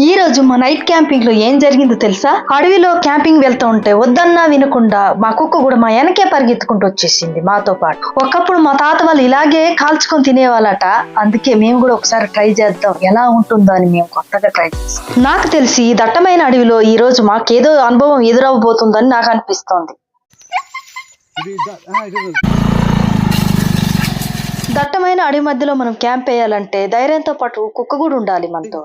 ఈ రోజు మా నైట్ క్యాంపింగ్ లో ఏం జరిగిందో తెలుసా? అడవిలో క్యాంపింగ్ వెళ్తూ ఉంటే వద్దన్నా వినకుండా మా కుక్క కూడా మా వెనకే పరిగెత్తుకుంటూ వచ్చేసింది మాతో పాటు. ఒకప్పుడు మా తాత వాళ్ళు ఇలాగే కాల్చుకొని తినేవాళ్ళట. అందుకే మేము కూడా ఒకసారి ట్రై చేద్దాం ఎలా ఉంటుందో అని మేము కొత్తగా ట్రై చేస్తాం. నాకు తెలిసి ఈ దట్టమైన అడవిలో ఈ రోజు మాకేదో అనుభవం ఎదురవబోతుందని నాకు అనిపిస్తోంది. దట్టమైన అడవి మధ్యలో మనం క్యాంప్ వేయాలంటే ధైర్యంతో పాటు కుక్క కూడా ఉండాలి మనతో.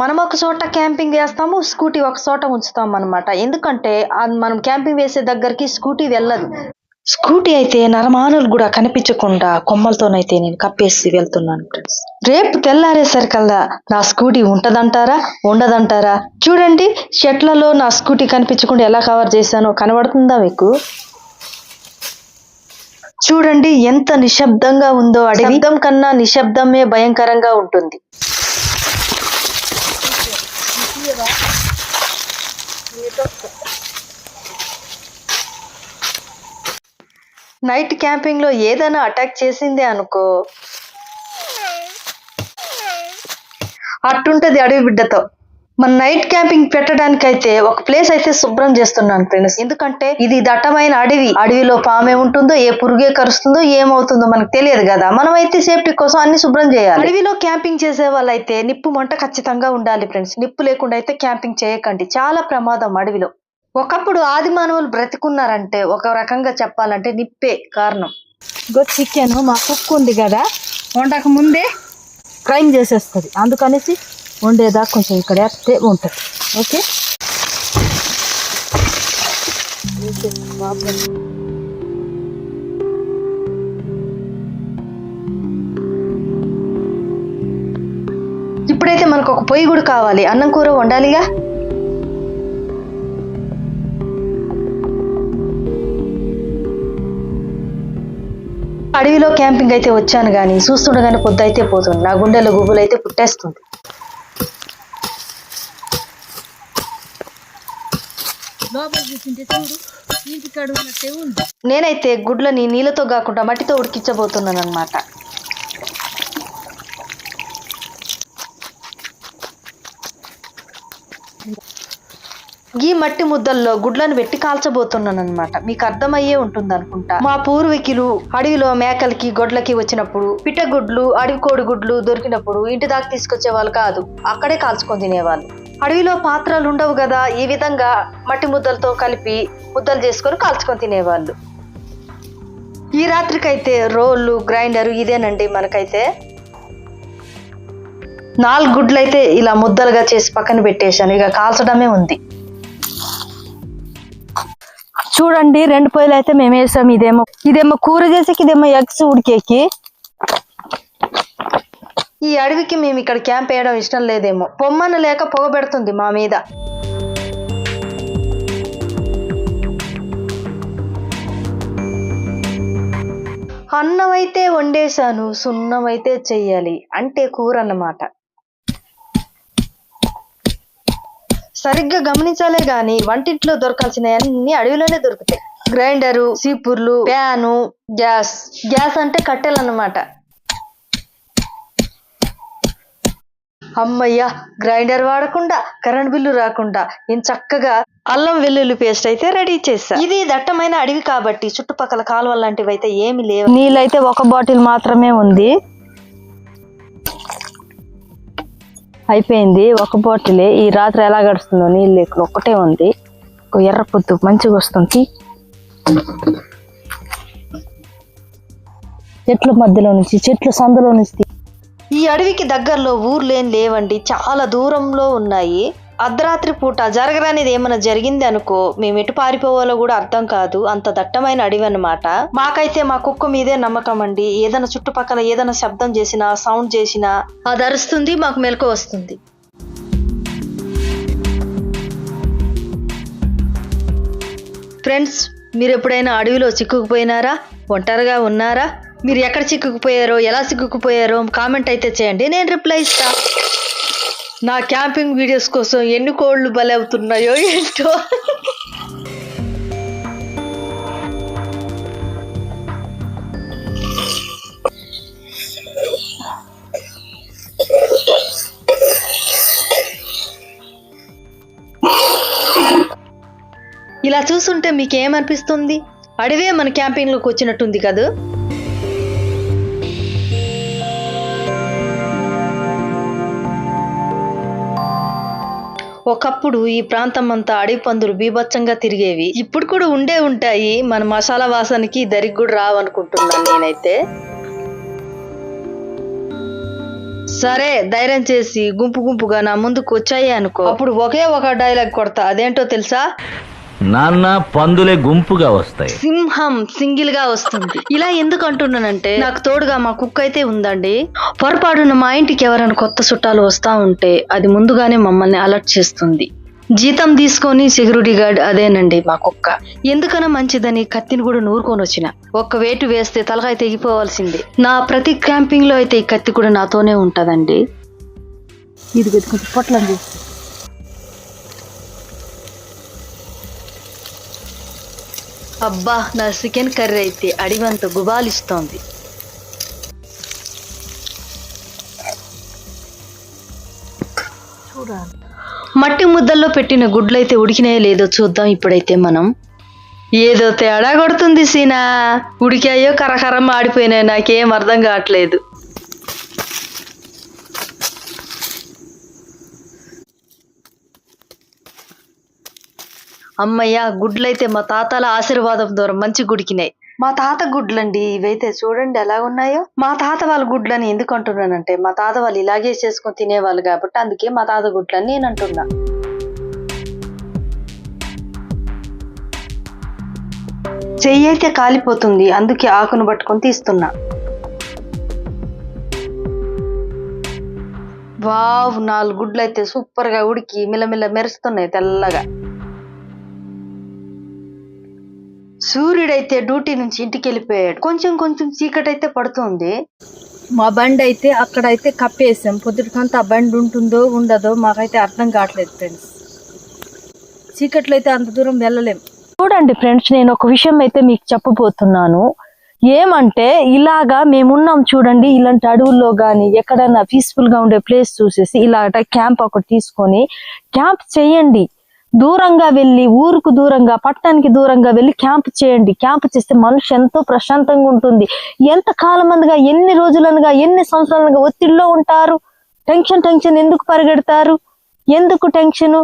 మనం ఒక చోట క్యాంపింగ్ వేస్తాము, స్కూటీ ఒక చోట ఉంచుతాం అనమాట. ఎందుకంటే మనం క్యాంపింగ్ వేసే దగ్గరికి స్కూటీ వెళ్ళదు. స్కూటీ అయితే నరమానులు కూడా కనిపించకుండా కొమ్మలతోనైతే నేను కప్పేసి వెళ్తున్నాను ఫ్రెండ్స్. రేపు తెల్లారేసరికల్లా నా స్కూటీ ఉంటదంటారా ఉండదంటారా? చూడండి, చెట్లలో నా స్కూటీ కనిపించకుండా ఎలా కవర్ చేశానో కనబడుతుందా మీకు? చూడండి ఎంత నిశ్శబ్దంగా ఉందో అడవి. శబ్దం కన్నా నిశ్శబ్దమే భయంకరంగా ఉంటుంది. నైట్ క్యాంపింగ్ లో ఏదైనా అటాక్ చేసిందే అనుకో, అట్టుంటది అడవి బిడ్డతో. మన నైట్ క్యాంపింగ్ పెట్టడానికి అయితే ఒక ప్లేస్ అయితే శుభ్రం చేస్తున్నాను ఫ్రెండ్స్. ఎందుకంటే ఇది దట్టమైన అడవి. అడవిలో పామే ఉంటుందో, ఏ పురుగే కరుస్తుందో, ఏమవుతుందో మనకు తెలియదు కదా. మనం అయితే సేఫ్టీ కోసం అన్ని శుభ్రం చేయాలి. అడవిలో క్యాంపింగ్ చేసే వాళ్ళైతే నిప్పు మంట ఖచ్చితంగా ఉండాలి ఫ్రెండ్స్. నిప్పు లేకుండా అయితే క్యాంపింగ్ చేయకండి, చాలా ప్రమాదం అడవిలో. ఒకప్పుడు ఆది మానవులు బ్రతికున్నారంటే ఒక రకంగా చెప్పాలంటే నిప్పే కారణం. చికెన్ మా కుక్ ఉంది కదా, వండక ముందే క్రైమ్ చేసేస్తుంది. అందుకనేసి వండేదాకా కొంచెం ఇక్కడ వేస్తే ఉంటుంది. ఓకే, ఇప్పుడైతే మనకు ఒక పొయ్యి కూడా కావాలి. అన్నం కూర వండాలిగా. అడవిలో క్యాంపింగ్ అయితే వచ్చాను కానీ చూస్తుండగానే పొద్దు అయితే పోతుంది. నా గుండెలో గుబులు అయితే పుట్టేస్తుంది. నేనైతే గుడ్లని నీళ్ళతో కాకుండా మట్టితో ఉడికించబోతున్నాను అనమాట. ఈ మట్టి ముద్దల్లో గుడ్లను పెట్టి కాల్చబోతున్నాను అనమాట. మీకు అర్థమయ్యే ఉంటుంది అనుకుంటా. మా పూర్వీకులు అడవిలో మేకలకి గొడ్లకి వచ్చినప్పుడు పిట్టగుడ్లు, అడవి కోడి గుడ్లు దొరికినప్పుడు ఇంటి దాకా తీసుకొచ్చే వాళ్ళు కాదు, అక్కడే కాల్చుకొని తినేవాళ్ళు. అడవిలో పాత్రలు ఉండవు కదా, ఈ విధంగా మట్టి ముద్దలతో కలిపి ముద్దలు చేసుకొని కాల్చుకొని తినేవాళ్ళు. ఈ రాత్రికైతే రోళ్ళు, గ్రైండర్ ఇదేనండి మనకైతే. 4 గుడ్లు అయితే ఇలా ముద్దలుగా చేసి పక్కన పెట్టేశాను. ఇక కాల్చడమే ఉంది. చూడండి, 2 పొయ్యిలు అయితే మేము వేసాం. ఇదేమో కూర చేసేకి, ఇదేమో ఎగ్స్ ఉడికేకి. ఈ అడవికి మేము ఇక్కడ క్యాంప్ వేయడం ఇష్టం లేదేమో, పొమ్మన లేక పొగ పెడుతుంది మా మీద. అన్నం అయితే వండేశాను, సున్నం అయితే చెయ్యాలి, అంటే కూర అన్నమాట. సరిగ్గా గమనించాలే గాని వంటింట్లో దొరకాల్సిన అన్ని అడవిలోనే దొరుకుతాయి. గ్రైండరు, సీపుర్లు, ప్యాను, గ్యాస్ అంటే కట్టెలు అన్నమాట. అమ్మయ్య, గ్రైండర్ వాడకుండా, కరెంట్ బిల్లు రాకుండా నేను చక్కగా అల్లం వెల్లుల్లి పేస్ట్ అయితే రెడీ చేసా. ఇది దట్టమైన అడవి కాబట్టి చుట్టుపక్కల కాలువలు లాంటివి అయితే ఏమి లేవు. నీళ్ళైతే ఒక బాటిల్ మాత్రమే ఉంది. అయిపోయింది ఒక బాటిలే. ఈ రాత్రి ఎలా గడుస్తుందో నీళ్ళు ఇక్కడ ఒక్కటే ఉంది. ఎర్ర పొద్దు మంచిగా వస్తుంది. చెట్ల మధ్యలో నుంచి, చెట్ల సందులో నుంచి. ఈ అడవికి దగ్గరలో ఊర్లేం లేవండి, చాలా దూరంలో ఉన్నాయి. అర్ధరాత్రి పూట జరగరానిది ఏమైనా జరిగింది అనుకో, మేము ఎటు పారిపోవాలో కూడా అర్థం కాదు. అంత దట్టమైన అడవి అన్నమాట. మాకైతే మా కుక్క మీదే నమ్మకం అండి. ఏదైనా చుట్టుపక్కల ఏదైనా శబ్దం చేసినా, సౌండ్ చేసినా అది అరుస్తుంది, మాకు మెలకు వస్తుంది. ఫ్రెండ్స్, మీరు ఎప్పుడైనా అడవిలో చిక్కుకుపోయినారా? ఒంటరిగా ఉన్నారా? మీరు ఎక్కడ చిక్కుకుపోయారో, ఎలా చిక్కుకుపోయారో కామెంట్ అయితే చేయండి, నేను రిప్లై ఇస్తా. నా క్యాంపింగ్ వీడియోస్ కోసం ఎన్ని కోళ్ళు బలి అవుతున్నాయో ఏంటో. ఇలా చూస్తుంటే మీకేమనిపిస్తుంది? అడవే మన క్యాంపింగ్ లోకి వచ్చినట్టుంది కదా. ఒకప్పుడు ఈ ప్రాంతం అంతా అడవి పందులు బీభత్సంగా తిరిగేవి. ఇప్పుడు కూడా ఉంటాయి. మన మసాలా వాసనకి దరికి కూడా రావనుకుంటున్నాను నేనైతే. సరే, ధైర్యం చేసి గుంపు గుంపుగా నా ముందుకు వచ్చాయి అనుకో, అప్పుడు ఒకే ఒక డైలాగ్ కొడతా. అదేంటో తెలుసా? నాన్న, పందులే గుంపుగా వస్తాయి, సింహం సింగిల్ గా వస్తుంది. ఇలా ఎందుకు అంటున్నానంటే, నాకు తోడుగా మా కుక్క అయితే ఉందండి. పొరపాటున మా ఇంటికి ఎవరైనా కొత్త చుట్టాలు వస్తా ఉంటే అది ముందుగానే మమ్మల్ని అలర్ట్ చేస్తుంది. జీతం తీసుకొని సెక్యూరిటీ గార్డ్ అదేనండి మా కుక్క. ఎందుకన్నా మంచిదని కత్తిని కూడా నూరుకొని వచ్చిన. ఒక్క వేటు వేస్తే తలకాయ తెగిపోవాల్సిందే. నా ప్రతి క్యాంపింగ్ లో అయితే ఈ కత్తి కూడా నాతోనే ఉంటదండి. ఇది కొంచెం పొట్లండి. అబ్బా, నా చికెన్ కర్రీ అయితే అడివంత గుబాలిస్తోంది. చూడాలి. మట్టి ముద్దల్లో పెట్టిన గుడ్లైతే ఉడికినాయో లేదో చూద్దాం ఇప్పుడైతే మనం. ఏదో తేడా కొడుతుంది సీనా. ఉడికాయో కరకర మాడిపోయినాయో నాకేం అర్థం కావట్లేదు. అమ్మయ్య, గుడ్లైతే మా తాతల ఆశీర్వాదం ద్వారా మంచి గుడికినాయి. మా తాత గుడ్లండి ఇవైతే. చూడండి ఎలా ఉన్నాయో. మా తాత వాళ్ళ గుడ్లని ఎందుకు అంటున్నానంటే, మా తాత వాళ్ళు ఇలాగే చేసుకొని తినేవాళ్ళు కాబట్టి అందుకే మా తాత గుడ్లని నేను అంటున్నా. చెయ్యి అయితే కాలిపోతుంది, అందుకే ఆకును పట్టుకొని తీస్తున్నా. వావ్, 4 గుడ్లు అయితే సూపర్ గా ఉడికి మిలమిల మెరుస్తున్నాయి తెల్లగా. సూర్యుడైతే డ్యూటీ నుంచి ఇంటికి వెళ్ళిపోయాడు. కొంచెం కొంచెం చీకటి అయితే పడుతుంది. మా బండి అయితే అక్కడైతే కప్పేసాం. పొద్దుటికంతా ఆ బండి ఉంటుందో ఉండదో మాకైతే అర్థం కావట్లేదు ఫ్రెండ్స్. చీకట్లో అయితే అంత దూరం వెళ్ళలేం. చూడండి ఫ్రెండ్స్, నేను ఒక విషయం అయితే మీకు చెప్పబోతున్నాను. ఏమంటే, ఇలాగా మేమున్నాం చూడండి, ఇలాంటి అడవుల్లో కానీ ఎక్కడైనా పీస్ఫుల్ గా ఉండే ప్లేస్ చూసేసి ఇలాగ క్యాంప్ ఒకటి తీసుకొని క్యాంప్ చేయండి. దూరంగా వెళ్ళి, ఊరుకు దూరంగా, పట్టణానికి దూరంగా వెళ్ళి క్యాంప్ చేయండి. క్యాంప్ చేస్తే మనిషి ఎంతో ప్రశాంతంగా ఉంటుంది. ఎంత కాలమందిగా, ఎన్ని రోజులనుగా, ఎన్ని సంవత్సరాలుగా ఒత్తిడిలో ఉంటారు. టెన్షన్ ఎందుకు పరిగెడతారు? ఎందుకు టెన్షన్?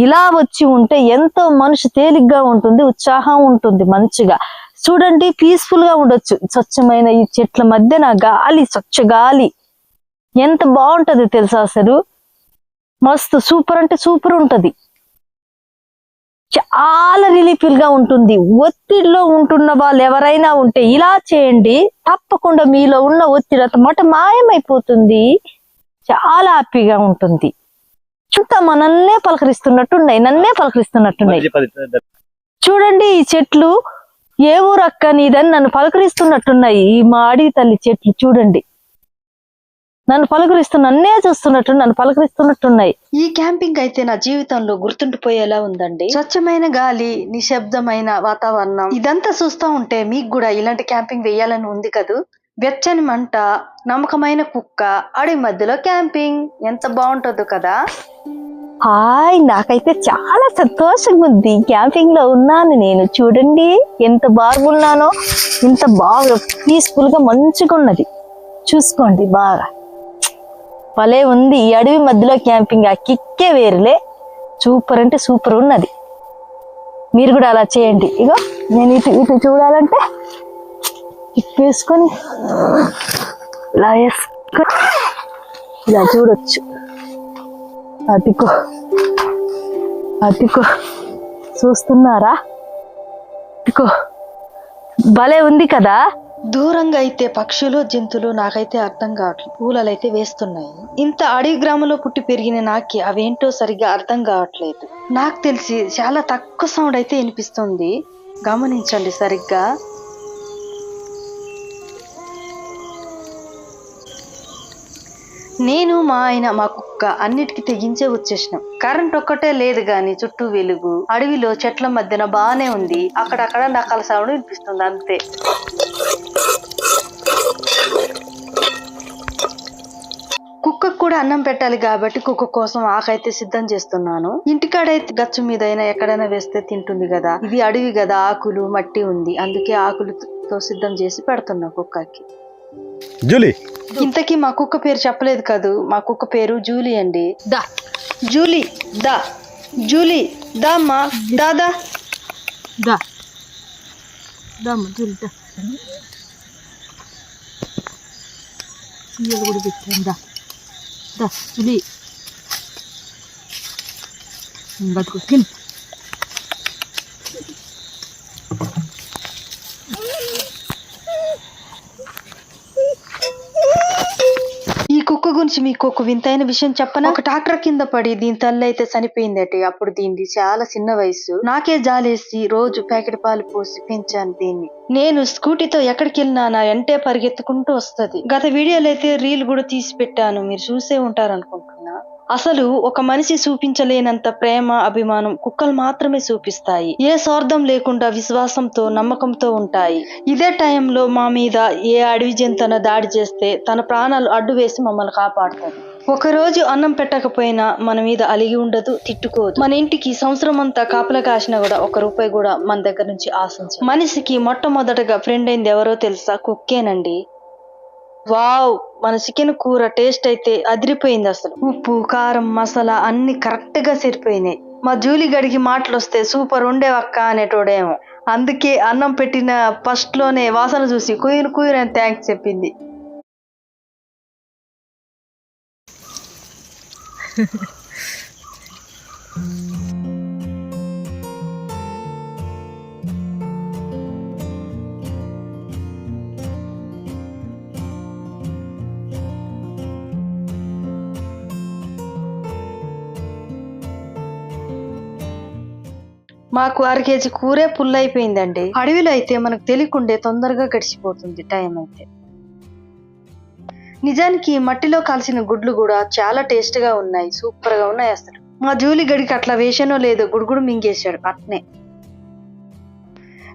ఇలా వచ్చి ఉంటే ఎంతో మనసు తేలిగ్గా ఉంటుంది, ఉత్సాహం ఉంటుంది మంచిగా. చూడండి, పీస్ఫుల్ గా ఉండొచ్చు. స్వచ్ఛమైన ఈ చెట్ల మధ్యన గాలి, స్వచ్ఛ గాలి ఎంత బాగుంటది తెలుసా అసలు. మస్తు సూపర్ అంటే సూపర్ ఉంటది. చాలా రిలీఫ్ల్ గా ఉంటుంది. ఒత్తిడిలో ఉంటున్న వాళ్ళు ఎవరైనా ఉంటే ఇలా చేయండి, తప్పకుండా మీలో ఉన్న ఒత్తిడి అంత మాయమైపోతుంది. చాలా హ్యాపీగా ఉంటుంది. చుట్టూ నన్నే పలకరిస్తున్నట్టున్నాయి. చూడండి, ఈ చెట్లు ఏ ఊరక్క నీదని నన్ను పలకరిస్తున్నట్టున్నాయి. ఈ మా అడవి తల్లి చెట్లు చూడండి, నన్ను పలకరిస్తున్నట్టున్నాయి. ఈ క్యాంపింగ్ అయితే నా జీవితంలో గుర్తుండిపోయేలా ఉందండి. స్వచ్ఛమైన గాలి, నిశ్శబ్దమైన వాతావరణం, ఇదంతా చూస్తా ఉంటే మీకు కూడా ఇలాంటి క్యాంపింగ్ వేయాలని ఉంది కదూ. వెచ్చని మంట, నమ్మకమైన కుక్క, అడవి మధ్యలో క్యాంపింగ్ ఎంత బాగుంటుందో కదా. హాయ్, నాకైతే చాలా సంతోషంగా ఉంది. క్యాంపింగ్ లో ఉన్నాను నేను. చూడండి ఎంత బాగున్నానో, ఎంత బాగా పీస్ఫుల్ గా మంచిగా ఉన్నది. చూసుకోండి, బాగా భలే ఉంది. ఈ అడవి మధ్యలో క్యాంపింగ్, ఆ కిక్కే వేరులే. సూపర్ అంటే సూపర్ ఉన్నది. మీరు కూడా అలా చేయండి. ఇగో నేను ఇటు చూడాలంటే వేసుకొని ఇలా వేసుకొని ఇలా చూడొచ్చు. అదికో చూస్తున్నారా? అదికో భలే ఉంది కదా. దూరంగా అయితే పక్షులు, జంతువులు నాకైతే అర్థం కావట్లేదు. పూలలైతే వేస్తున్నాయి. ఇంత అడవి గ్రామంలో పుట్టి పెరిగిన నాకి అవేంటో సరిగ్గా అర్థం కావట్లేదు. నాకు తెలిసి చాలా తక్కువ సౌండ్ అయితే వినిపిస్తుంది. గమనించండి సరిగ్గా. నేను, మా ఆయన, మా కుక్క అన్నిటికీ తెగించే వచ్చేసినాం. కరెంట్ ఒక్కటే లేదు గాని చుట్టూ వెలుగు. అడవిలో చెట్ల మధ్యన బానే ఉంది. అక్కడక్కడ నక్కల సౌండ్ వినిపిస్తుంది అంతే. కుక్క కూడా అన్నం పెట్టాలి కాబట్టి కుక్క కోసం ఆకైతే సిద్ధం చేస్తున్నాను. ఇంటికాడైతే గచ్చు మీద అయినా ఎక్కడైనా వేస్తే తింటుంది కదా, ఇది అడవి కదా, ఆకులు మట్టి ఉంది, అందుకే ఆకులతో సిద్ధం చేసి పెడుతున్నా కుక్కకి. జూలీ, ఇంతకీ మా కుక్క పేరు చెప్పలేదు కదూ, మా కుక్క పేరు జూలీ అండి. దా జూలీ దా, జూలీ దా అమ్మా, దాదా. దా దమ్మ జూలి దా సీయలు కూడా పెట్టాను. దా దా జూలి బతుకు తిను. ఈ కుక్క గురించి మీకు ఒక వింతైన విషయం చెప్పనా? ఒక ట్రాక్టర్ కింద పడి దీని తల్లి అయితే చనిపోయిందట. అప్పుడు దీనిది చాలా చిన్న వయసు. నాకే జాలేసి రోజు ప్యాకెట్ పాలు పోసి పెంచాను దీన్ని. నేను స్కూటీతో ఎక్కడికి వెళ్ళినా నా వెంటే పరిగెత్తుకుంటూ వస్తది. గత వీడియోలో అయితే రీల్ కూడా తీసి పెట్టాను, మీరు చూసే ఉంటారనుకుంటున్నా. అసలు ఒక మనిషి చూపించలేనంత ప్రేమ అభిమానం కుక్కలు మాత్రమే చూపిస్తాయి. ఏ స్వార్థం లేకుండా విశ్వాసంతో నమ్మకంతో ఉంటాయి. ఇదే టైంలో మా మీద ఏ అడవి జంతువున దాడి చేస్తే తన ప్రాణాలు అడ్డు వేసి మమ్మల్ని కాపాడుతుంది. ఒక రోజు అన్నం పెట్టకపోయినా మన మీద అలిగి ఉండదు, తిట్టుకోదు. మన ఇంటికి సంవత్సరం అంతా కాపలా కాసినా కూడా ₹1 కూడా మన దగ్గర నుంచి ఆశించదు. మనిషికి మొట్టమొదటగా ఫ్రెండ్ అయింది ఎవరో తెలుసా? కుక్కేనండి. వావ్, మన చికెన్ కూర టేస్ట్ అయితే అదిరిపోయింది. అసలు ఉప్పు కారం మసాలా అన్ని కరెక్ట్ గా సరిపోయినాయి. మా జూలీ గడికి మాటలు వస్తే సూపర్ ఉండేవక్క అనేటోడేమో. అందుకే అన్నం పెట్టిన ఫస్ట్ లోనే వాసన చూసి కుయ్యను కుయ్యను అని థ్యాంక్స్ చెప్పింది. మాకు 1/2 కేజీ కూరే పుల్లైపోయిందండి. అడవిలో అయితే మనకు తెలియకుండే తొందరగా గడిచిపోతుంది టైం అయితే. నిజానికి మట్టిలో కాల్చిన గుడ్లు కూడా చాలా టేస్ట్ గా ఉన్నాయి, సూపర్ గా ఉన్నాయి. అసలు మా జూలీ గడికి అట్లా వేషనో లేదో గుడుగుడు మింగేశాడు అట్నే.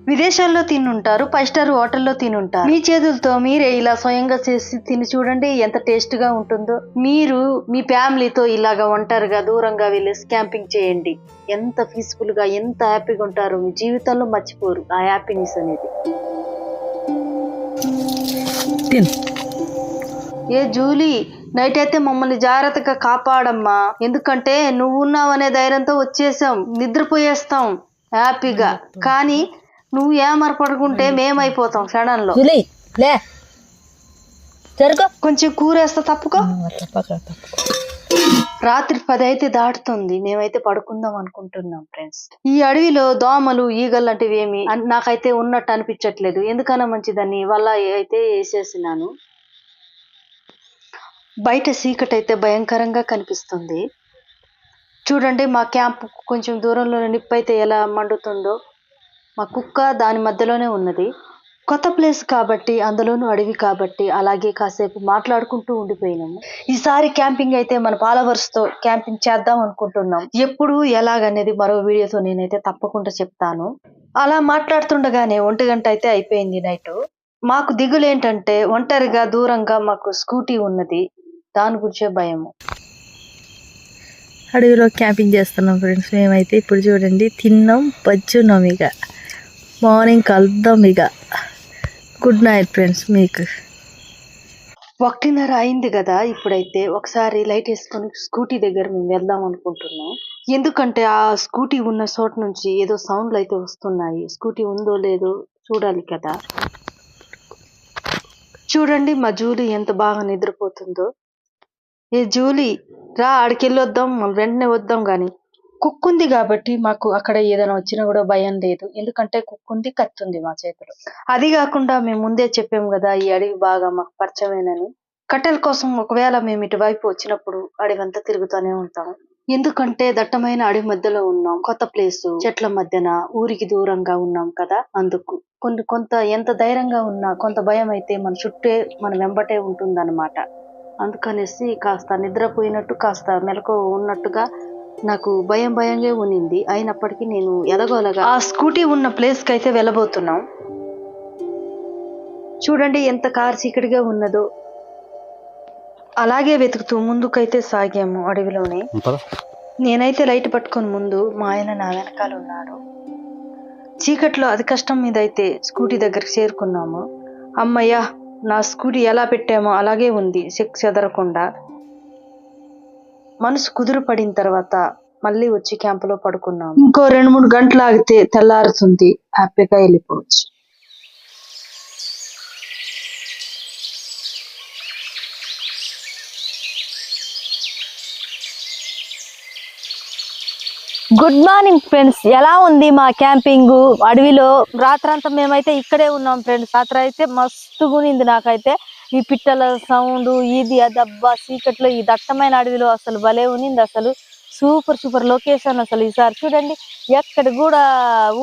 విదేశాల్లో తినుంటారు, 5 స్టార్ హోటల్లో తినుంటారు. మీ చేతులతో మీరే ఇలా స్వయంగా చేసి తిని చూడండి ఎంత టేస్ట్ గా ఉంటుందో. మీరు మీ ఫ్యామిలీతో ఇలాగా ఒంటరిగా దూరంగా వెళ్ళి క్యాంపింగ్ చేయండి. ఎంత పీస్ఫుల్ గా ఎంత హ్యాపీగా ఉంటారో మీ జీవితంలో మర్చిపోరు ఆ హ్యాపీనెస్ అనేది. ఏ జూలీ, నైట్ అయితే మమ్మల్ని జాగ్రత్తగా కాపాడమ్మా, ఎందుకంటే నువ్వు ఉన్నావనే ధైర్యంతో వచ్చేసాం, నిద్రపోయేస్తాం హ్యాపీగా. కానీ నువ్వు ఏమరపడుకుంటే మేమైపోతాం క్షణంలో. కొంచెం కూరేస్తా, తప్పుకో. రాత్రి 10 అయితే దాటుతుంది, మేమైతే పడుకుందాం అనుకుంటున్నాం ఫ్రెండ్స్. ఈ అడవిలో దోమలు ఈగలు లాంటివి ఏమి నాకైతే ఉన్నట్టు అనిపించట్లేదు. ఎందుకన్నా మంచిదని వల్ల అయితే వేసేసినాను. బయట చీకటి అయితే భయంకరంగా కనిపిస్తుంది. చూడండి మా క్యాంప్ కొంచెం దూరంలో నిప్పు అయితే ఎలా మండుతుందో. మా కుక్క దాని మధ్యలోనే ఉన్నది. కొత్త ప్లేస్ కాబట్టి, అందులోనూ అడవి కాబట్టి అలాగే కాసేపు మాట్లాడుకుంటూ ఉండిపోయినాము. ఈసారి క్యాంపింగ్ అయితే మన ఫాలోవర్స్ తో క్యాంపింగ్ చేద్దాం అనుకుంటున్నాం. ఎప్పుడు ఎలాగనేది మరో వీడియోతో నేనైతే తప్పకుండా చెప్తాను. అలా మాట్లాడుతుండగానే 1 గంట అయితే అయిపోయింది నైట్. మాకు దిగులు ఏంటంటే ఒంటరిగా దూరంగా మాకు స్కూటీ ఉన్నది, దాని గురించే భయము. అడవిలో క్యాంపింగ్ చేస్తున్నాం ఫ్రెండ్స్. మేమైతే ఇప్పుడు చూడండి తిన్నాం, పచ్చున్నాం. ఇక మార్నింగ్ కలుద్దాం. ఇక గుడ్ నైట్ ఫ్రెండ్స్. మీకు 1:30 అయింది కదా. ఇప్పుడైతే ఒకసారి లైట్ వేసుకొని స్కూటీ దగ్గర మేము వెళ్దాం అనుకుంటున్నాం. ఎందుకంటే ఆ స్కూటీ ఉన్న చోట నుంచి ఏదో సౌండ్లు అయితే వస్తున్నాయి. స్కూటీ ఉందో లేదో చూడాలి కదా. చూడండి మా జూలీ ఎంత బాగా నిద్రపోతుందో. ఏ జూలీ రా, ఆడికెళ్ళొద్దాం, మనం వెంటనే వద్దాం. గాని కుక్కుంది కాబట్టి మాకు అక్కడ ఏదైనా వచ్చినా కూడా భయం లేదు. ఎందుకంటే కుక్కుంది, కత్తుంది మా చేతిలో. అది కాకుండా మేము ముందే చెప్పాము కదా ఈ అడవి బాగా మాకు పరిచయమేనని. కట్టెల కోసం ఒకవేళ మేము ఇటువైపు వచ్చినప్పుడు అడవంతా తిరుగుతూనే ఉంటాం. ఎందుకంటే దట్టమైన అడవి మధ్యలో ఉన్నాం, కొత్త ప్లేసు, చెట్ల మధ్యన, ఊరికి దూరంగా ఉన్నాం కదా. అందుకు కొంత ఎంత ధైర్యంగా ఉన్నా కొంత భయం అయితే మన చుట్టే మన వెంబటే ఉంటుందన్నమాట. అందుకనేసి కాస్త నిద్రపోయినట్టు కాస్త మెలకు ఉన్నట్టుగా నాకు భయంగా ఉన్నింది. అయినప్పటికీ నేను ఎలాగోలాగా ఆ స్కూటీ ఉన్న ప్లేస్ కి అయితే వెళ్ళబోతున్నాం. చూడండి ఎంత కారు చీకటిగా ఉన్నదో. అలాగే వెతుకుతూ ముందుకైతే సాగాము అడవిలోనే. నేనైతే లైట్ పట్టుకొని ముందు, మా ఆయన నా వెనకాల ఉన్నాడు. చీకట్లో అతి కష్టం మీద అయితే స్కూటీ దగ్గరికి చేరుకున్నాము. అమ్మయ్య, నా స్కూటీ ఎలా పెట్టామో అలాగే ఉంది, చెదరకుండా. మనసు కుదురు పడిన తర్వాత మళ్ళీ వచ్చి క్యాంపులో పడుకున్నాము. ఇంకో 2-3 గంటలు ఆగితే తెల్లారుతుంది, హ్యాపీగా వెళ్ళిపోవచ్చు. గుడ్ మార్నింగ్ ఫ్రెండ్స్, ఎలా ఉంది మా క్యాంపింగ్ అడవిలో? రాత్రంతా మేమైతే ఇక్కడే ఉన్నాం ఫ్రెండ్స్. రాత్రి అయితే మస్తుగా ఉన్నింది నాకైతే. ఈ పిట్టల సౌండ్, ఇది అదబ్బా, చీకట్లో ఈ దట్టమైన అడవిలో అసలు భలే ఉన్నింది. అసలు సూపర్ లొకేషన్. అసలు ఈసారి చూడండి, ఎక్కడ కూడా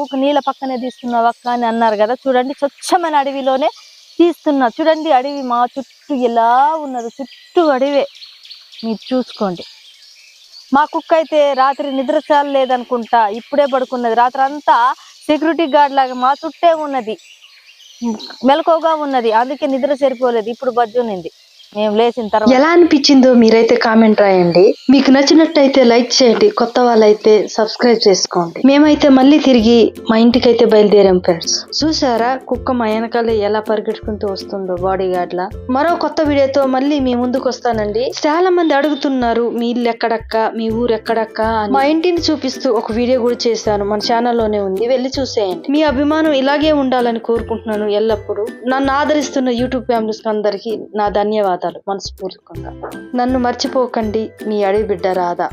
ఊక నీళ్ళ పక్కనే తీస్తున్నావు అక్క అని అన్నారు కదా. చూడండి, స్వచ్ఛమైన అడవిలోనే తీస్తున్నా. చూడండి అడవి మా చుట్టూ ఎలా ఉన్నది, చుట్టూ అడవే, మీరు చూసుకోండి. మా కుక్క అయితే రాత్రి నిద్ర చాలలేదనుకుంటా, ఇప్పుడే పడుకున్నది. రాత్రి అంతా సెక్యూరిటీ గార్డ్ లాగా మా చుట్టే ఉన్నది, మెలకువగా ఉన్నది, అందుకే నిద్ర సరిపోలేదు. ఇప్పుడు బజ్జునింది మేము లేచిన తర్వాత. ఎలా అనిపించిందో మీరైతే కామెంట్ రాయండి. మీకు నచ్చినట్టయితే లైక్ చేయండి, కొత్త వాళ్ళైతే సబ్స్క్రైబ్ చేసుకోండి. మేమైతే మళ్ళీ తిరిగి మా ఇంటికైతే బయలుదేరాం ఫ్రెండ్స్. చూసారా కుక్క మా వెనకాలే ఎలా పరిగెట్టుకుంటూ వస్తుందో బాడీ గార్డ్ లా. మరో కొత్త వీడియోతో మళ్ళీ మీ ముందుకు వస్తానండి. చాలా మంది అడుగుతున్నారు మీ ఇల్లు ఎక్కడక్క, మీ ఊరు ఎక్కడక్క అని. మా ఇంటిని చూపిస్తూ ఒక వీడియో కూడా చేశాను, మన ఛానల్లోనే ఉంది, వెళ్ళి చూసేయండి. మీ అభిమానం ఇలాగే ఉండాలని కోరుకుంటున్నాను ఎల్లప్పుడూ. నన్ను ఆదరిస్తున్న యూట్యూబ్ ఫ్యామిలీస్ అందరికీ నా ధన్యవాదాలు మనస్ఫూర్తిగా. నన్ను మర్చిపోకండి, మీ అడవి బిడ్డ రాధా.